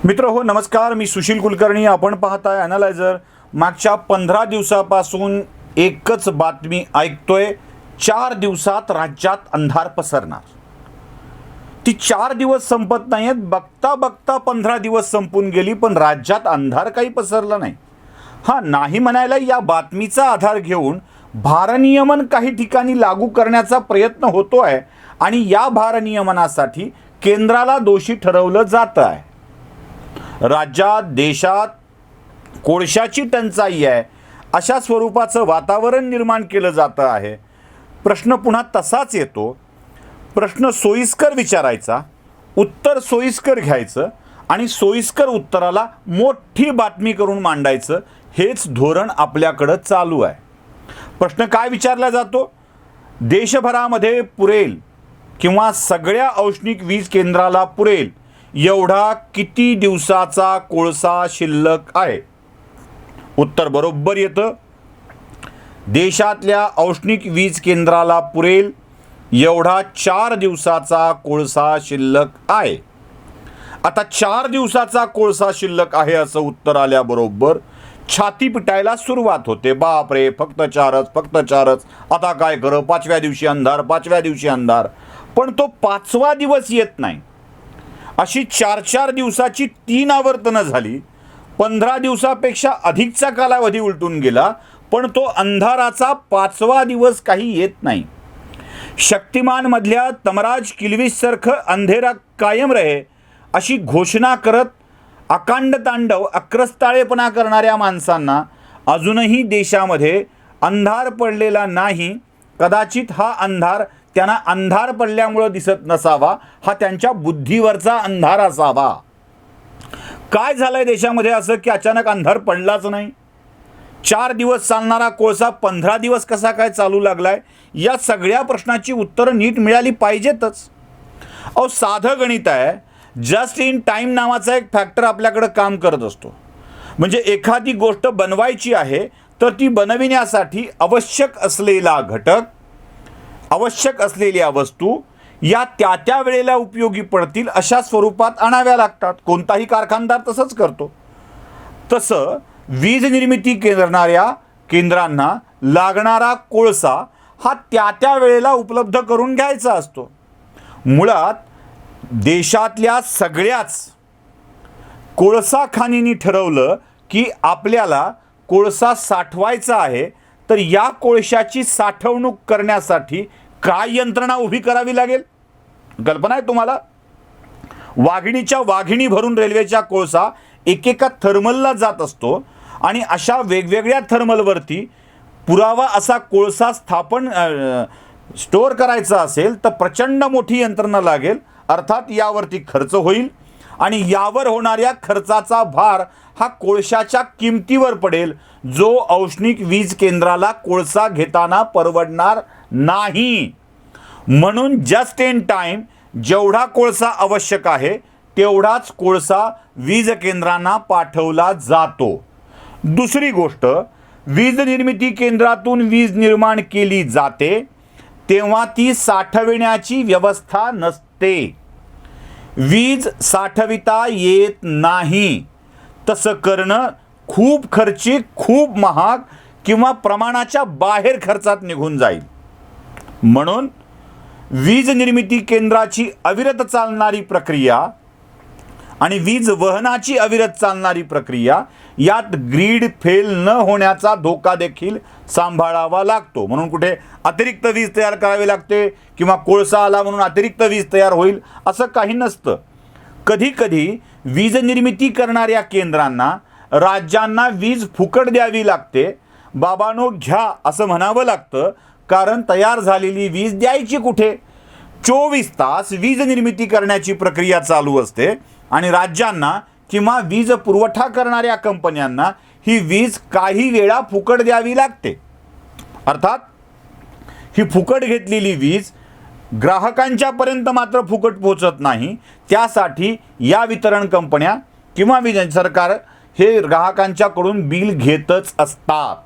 मित्र हो नमस्कार, मी सुशील कुलकर्णी. आपण पाहताय ॲनालायझर. मागच्या 15 दिवसापासून एकच बातमी ऐकतोय, 4 दिवसात राज्यात अंधार पसरणार. ती 4 दिवस संपत नाहीत, बघता बघता 15 दिवस संपून गेली, पण राज्यात अंधार काही पसरला नाही. नाही म्हणायला या बातमीचा आधार घेऊन भारनियमन काही ठिकाणी लागू करण्याचा प्रयत्न होतो आहे आणि या भारनियमनासाठी केंद्राला दोषी ठरवलं जातं आहे. राज्यात देशात कोळशाची टंचाई आहे अशा स्वरूपाचं वातावरण निर्माण केलं जातं आहे. प्रश्न पुन्हा तसाच येतो. प्रश्न सोयीस्कर विचारायचा, उत्तर सोयीस्कर घ्यायचं आणि सोयीस्कर उत्तराला मोठी बातमी करून मांडायचं, हेच धोरण आपल्याकडं चालू आहे. प्रश्न काय विचारला जातो? देशभरामध्ये पुरेल किंवा सगळ्या औष्णिक वीज केंद्राला पुरेल एवढा किती दिवसाचा कोळसा शिल्लक आहे? उत्तर बरोबर येतं, देशातल्या औष्णिक वीज केंद्राला पुरेल एवढा 4 दिवसाचा कोळसा शिल्लक आहे. आता 4 दिवसाचा कोळसा शिल्लक आहे असं उत्तर आल्याबरोबर छाती पिटायला सुरुवात होते. बापरे, फक्त 4च, आता काय खरं, 5व्या दिवशी अंधार. पण तो 5वा दिवस येत नाही. अशी 4 दिवसाची 3 आवर्तनं झाली. 15 दिवसापेक्षा अधिकचा कालावधी उलटून गेला, पण तो अंधाराचा 5वा दिवस काही येत नाही. शक्तिमानमधल्या तमराज किल्वीसारखं अंधेरा कायम रहे अशी घोषणा करत अकांड तांडव अक्रस्ताळेपणा करणाऱ्या माणसांना अजूनही देशामध्ये अंधार पडलेला नाही. कदाचित हा अंधार त्यांना अंधार पडल्यामुळं दिसत नसावा, हा त्यांच्या बुद्धीवरचा अंधार असावा. काय झालंय देशामध्ये असं की अचानक अंधार पडलाच नाही? 4 दिवस चालणारा कोळसा 15 दिवस कसा काय चालू लागलाय? या सगळ्या प्रश्नाची उत्तरं नीट मिळाली पाहिजेतच. साधं गणित आहे. जस्ट इन टाईम नावाचा एक फॅक्टर आपल्याकडं काम करत असतो. म्हणजे एखादी गोष्ट बनवायची आहे तर ती बनविण्यासाठी आवश्यक असलेला घटक, आवश्यक असलेल्या वस्तू या त्या वेळेला उपयोगी पडतील अशा स्वरूपात आणाव्या लागतात. कोणताही कारखानदार तसंच करतो. तसं वीज निर्मिती करणाऱ्या केंद्रांना लागणारा कोळसा हा त्या वेळेला उपलब्ध करून घ्यायचा असतो. मुळात देशातल्या सगळ्याच कोळसा खाणींनी ठरवलं की आपल्याला कोळसा साठवायचा आहे, तर या कोळशाची साठवणूक करण्यासाठी काय यंत्रणा उभी करावी लागेल? कल्पना आहे तुम्हाला? वाघिणीच्या वाघिणी भरून रेल्वेच्या कोळसा एकेका थर्मलला जात असतो आणि अशा वेगवेगळ्या थर्मलवरती पुरावा असा कोळसा स्टोअर करायचा असेल तर प्रचंड मोठी यंत्रणा लागेल. अर्थात यावरती खर्च होईल आणि यावर होणाऱ्या खर्चाचा भार हा कोळशाच्या किमतीवर पडेल, जो औष्णिक वीज केंद्राला कोळसा घेताना परवडणार नाही. म्हणून जस्ट इन टाईम जेवढा कोळसा आवश्यक आहे तेवढाच कोळसा वीज केंद्रांना पाठवला जातो. दुसरी गोष्ट, वीज निर्मिती केंद्रातून वीज निर्माण केली जाते तेव्हा ती साठविण्याची व्यवस्था नसते. वीज साठविता येत नाही. तसं करणं खूप खर्चिक, खूप महाग किंवा प्रमाणाच्या बाहेर खर्चात निघून जाईल. म्हणून वीज निर्मिती केंद्राची अविरत चालणारी प्रक्रिया आणि वीज वहनाची अविरत चालणारी प्रक्रिया यात ग्रीड फेल न होण्याचा धोका देखील सांभाळावा लागतो. म्हणून कुठे अतिरिक्त वीज तयार करावी लागते किंवा कोळसा आला म्हणून अतिरिक्त वीज तयार होईल असं काही नसतं. कधी कधी वीज निर्मिती करणाऱ्या केंद्रांना राज्यांना वीज फुकट द्यावी लागते. बाबांनो घ्या असं म्हणावं लागतं, कारण तयार झालेली वीज द्यायची कुठे? 24 तास वीज निर्मिती करण्याची प्रक्रिया चालू असते आणि राज्यांना किंवा वीज पुरवठा करणाऱ्या कंपन्यांना ही वीज काही वेळा फुकट द्यावी लागते. अर्थात ही फुकट घेतलेली वीज ग्राहकांच्यापर्यंत मात्र फुकट पोहोचत नाही. त्यासाठी या वितरण कंपन्या किंवा सरकार हे ग्राहकांच्याकडून बिल घेतच असतात.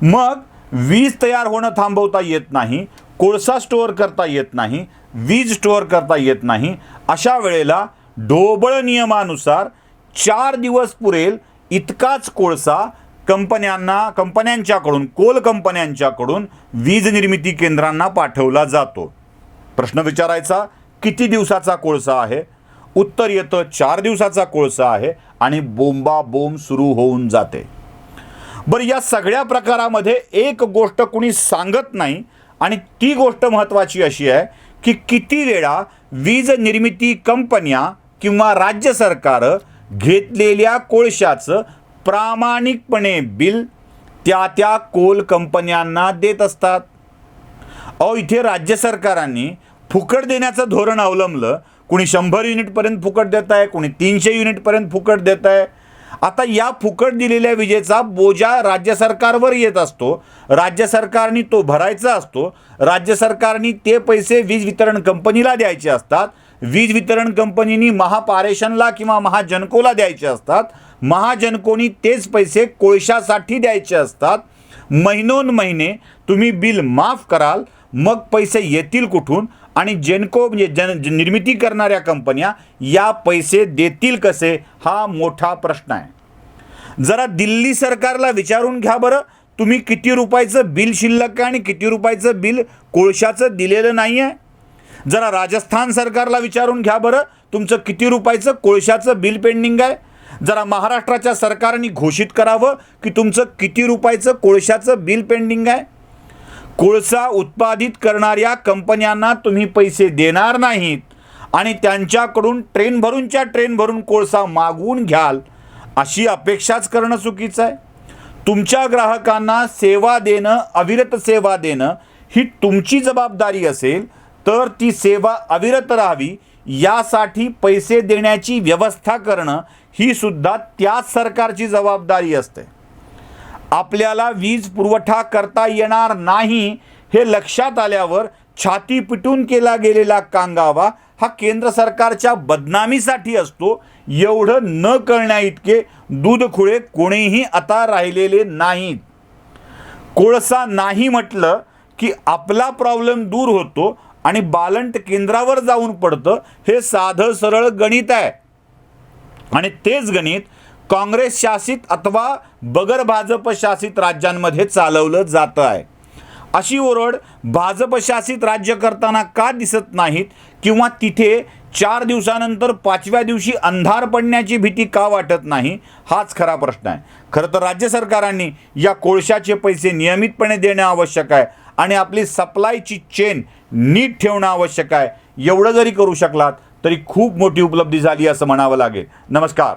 मग वीज तयार होणं थांबवता येत नाही, कोळसा स्टोअर करता येत नाही, वीज स्टोअर करता येत नाही. अशा वेळेला ढोबळ नियमानुसार 4 दिवस पुरेल इतकाच कोळसा कंपन्यांच्याकडून कोल कंपन्यांच्याकडून वीज निर्मिती केंद्रांना पाठवला जातो. प्रश्न विचारायचा, किती दिवसाचा कोळसा आहे? उत्तर येतं 4 दिवसाचा कोळसा आहे आणि बोंबाबोंब सुरू होऊन जाते. बरं, या सगळ्या प्रकारामध्ये एक गोष्ट कुणी सांगत नाही आणि ती गोष्ट महत्त्वाची अशी आहे की किती वेळा वीज निर्मिती कंपन्या किंवा राज्य सरकार घेतलेल्या कोळशाचं प्रामाणिकपणे बिल त्या कोल कंपन्यांना देत असतात. इथे राज्य सरकारांनी फुकट देण्याचं धोरण अवलंबलं. कुणी 100 युनिटपर्यंत फुकट देत आहे, कुणी 300 युनिटपर्यंत फुकट देत आहे. आता या फुकट दिलेल्या विजेचा बोजा राज्य सरकारवर येत असतो. राज्य सरकारने तो भरायचा असतो. राज्य सरकारने ते पैसे वीज वितरण कंपनीला द्यायचे असतात. वीज वितरण कंपनीनी महापारेषणला किंवा महाजनकोला द्यायचे असतात. महाजनकोनी तेच पैसे कोळशासाठी द्यायचे असतात. महिनोन-महिने तुम्ही बिल माफ कराल, मग पैसे येतील कुठून? आणि जेनको म्हणजे निर्मिती करणाऱ्या कंपन्या या पैसे देतील कसे, हा मोठा प्रश्न आहे. जरा दिल्ली सरकारला विचारून घ्या बरं, तुम्ही किती रुपयाचं बिल शिल्लक आहे आणि किती रुपयाचं बिल कोळशाचं दिलेलं नाही आहे. जरा राजस्थान सरकारला विचारून घ्या बरं, तुमचं किती रुपयाचं कोळशाचं बिल पेंडिंग आहे. जरा महाराष्ट्राच्या सरकारने घोषित करावं की तुमचं किती रुपयाचं कोळशाचं बिल पेंडिंग आहे. कोळसा उत्पादित करणाऱ्या कंपन्यांना तुम्ही पैसे देणार नाहीत आणि त्यांच्याकडून ट्रेन भरून कोळसा मागवून घ्याल, अशी अपेक्षाच करणं चुकीचं आहे. तुमच्या ग्राहकांना सेवा देणं, अविरत सेवा देणं ही तुमची जबाबदारी असेल तर ती सेवा अविरत राहावी यासाठी पैसे देण्याची व्यवस्था करणं ही सुद्धा त्याच सरकारची जबाबदारी असते. आपल्याला वीज पुरवठा करता येणार नाही हे लक्षात आल्यावर छाती पिटून केला गेलेला कांगावा हा केंद्र सरकारच्या बदनामीसाठी असतो. एवढं न कळण्या इतके दूधखुळे कोणीही आता राहिलेले नाहीत. कोळसा नाही म्हटलं की आपला प्रॉब्लेम दूर होतो आणि बालंट केंद्रावर जाऊन पडतं. हे साधं सरळ गणित आहे आणि तेच गणित काँग्रेस शासित अथवा बगर भाजप शासित राज्यांमध्ये चालवलं जातं आहे. अशी ओरड भाजप शासित राज्य करताना का दिसत नाहीत किंवा तिथे 4 दिवसानंतर 5व्या दिवशी अंधार पडण्याची भीती का वाटत नाही, हाच खरा प्रश्न आहे. खरं तर राज्य सरकारांनी या कोळशाचे पैसे नियमितपणे देणं आवश्यक आहे आणि आपली सप्लायची चेन नीट ठेवणं आवश्यक आहे. एवढं जरी करू शकलात तरी खूप मोठी उपलब्धी झाली असं म्हणावं लागेल. नमस्कार.